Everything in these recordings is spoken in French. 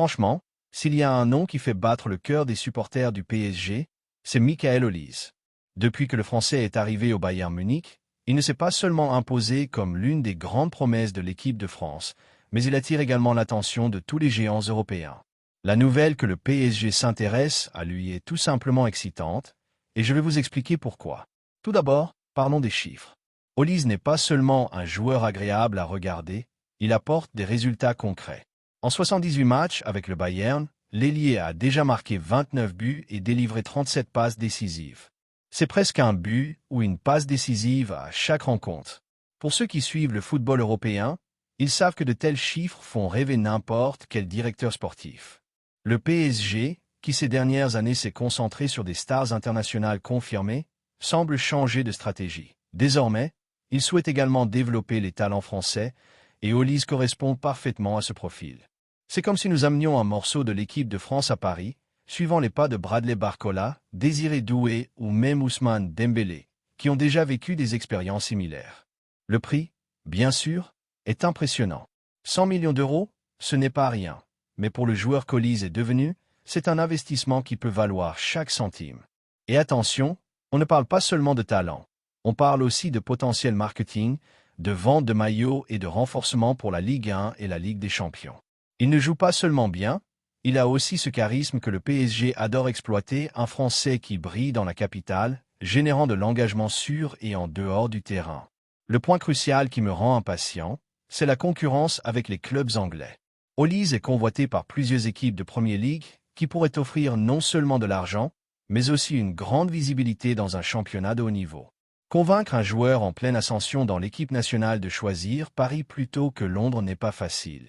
Franchement, s'il y a un nom qui fait battre le cœur des supporters du PSG, c'est Michael Olise. Depuis que le Français est arrivé au Bayern Munich, il ne s'est pas seulement imposé comme l'une des grandes promesses de l'équipe de France, mais il attire également l'attention de tous les géants européens. La nouvelle que le PSG s'intéresse à lui est tout simplement excitante, et je vais vous expliquer pourquoi. Tout d'abord, parlons des chiffres. Olise n'est pas seulement un joueur agréable à regarder, il apporte des résultats concrets. En 78 matchs avec le Bayern, l'ailier a déjà marqué 29 buts et délivré 37 passes décisives. C'est presque un but ou une passe décisive à chaque rencontre. Pour ceux qui suivent le football européen, ils savent que de tels chiffres font rêver n'importe quel directeur sportif. Le PSG, qui ces dernières années s'est concentré sur des stars internationales confirmées, semble changer de stratégie. Désormais, il souhaite également développer les talents français, et Olise correspond parfaitement à ce profil. C'est comme si nous amenions un morceau de l'équipe de France à Paris, suivant les pas de Bradley Barcola, Désiré Doué ou même Ousmane Dembélé, qui ont déjà vécu des expériences similaires. Le prix, bien sûr, est impressionnant. 100 millions d'euros, ce n'est pas rien, mais pour le joueur qu'Olise est devenu, c'est un investissement qui peut valoir chaque centime. Et attention, on ne parle pas seulement de talent, on parle aussi de potentiel marketing, de vente de maillots et de renforcement pour la Ligue 1 et la Ligue des Champions. Il ne joue pas seulement bien, il a aussi ce charisme que le PSG adore exploiter, un Français qui brille dans la capitale, générant de l'engagement sûr et en dehors du terrain. Le point crucial qui me rend impatient, c'est la concurrence avec les clubs anglais. Olise est convoité par plusieurs équipes de Premier League qui pourraient offrir non seulement de l'argent, mais aussi une grande visibilité dans un championnat de haut niveau. Convaincre un joueur en pleine ascension dans l'équipe nationale de choisir Paris plutôt que Londres n'est pas facile.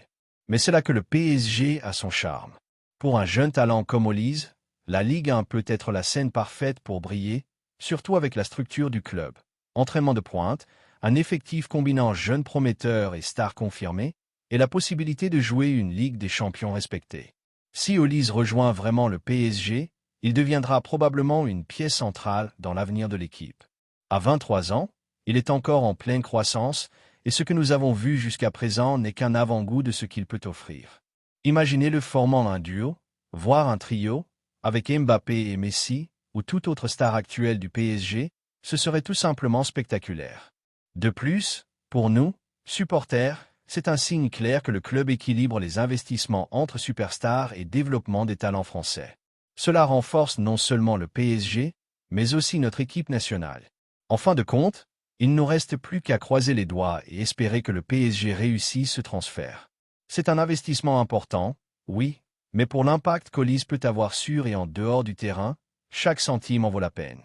Mais c'est là que le PSG a son charme. Pour un jeune talent comme Olise, la Ligue 1 peut être la scène parfaite pour briller, surtout avec la structure du club. Entraînement de pointe, un effectif combinant jeunes prometteurs et stars confirmés, et la possibilité de jouer une Ligue des champions respectée. Si Olise rejoint vraiment le PSG, il deviendra probablement une pièce centrale dans l'avenir de l'équipe. À 23 ans, il est encore en pleine croissance, et ce que nous avons vu jusqu'à présent n'est qu'un avant-goût de ce qu'il peut offrir. Imaginez-le formant un duo, voire un trio, avec Mbappé et Messi, ou toute autre star actuelle du PSG, ce serait tout simplement spectaculaire. De plus, pour nous, supporters, c'est un signe clair que le club équilibre les investissements entre superstars et développement des talents français. Cela renforce non seulement le PSG, mais aussi notre équipe nationale. En fin de compte, il ne nous reste plus qu'à croiser les doigts et espérer que le PSG réussisse ce transfert. C'est un investissement important, oui, mais pour l'impact qu'Olise peut avoir sur et en dehors du terrain, chaque centime en vaut la peine.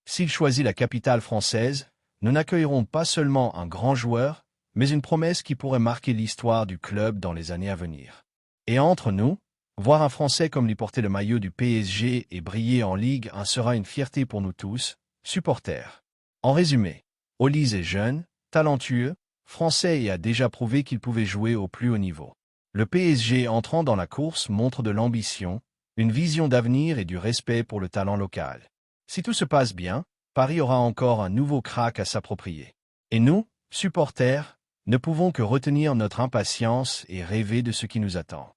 S'il choisit la capitale française, nous n'accueillerons pas seulement un grand joueur, mais une promesse qui pourrait marquer l'histoire du club dans les années à venir. Et entre nous, voir un Français comme lui porter le maillot du PSG et briller en Ligue 1 sera une fierté pour nous tous, supporters. En résumé, Olise est jeune, talentueux, français et a déjà prouvé qu'il pouvait jouer au plus haut niveau. Le PSG entrant dans la course montre de l'ambition, une vision d'avenir et du respect pour le talent local. Si tout se passe bien, Paris aura encore un nouveau crack à s'approprier. Et nous, supporters, ne pouvons que retenir notre impatience et rêver de ce qui nous attend.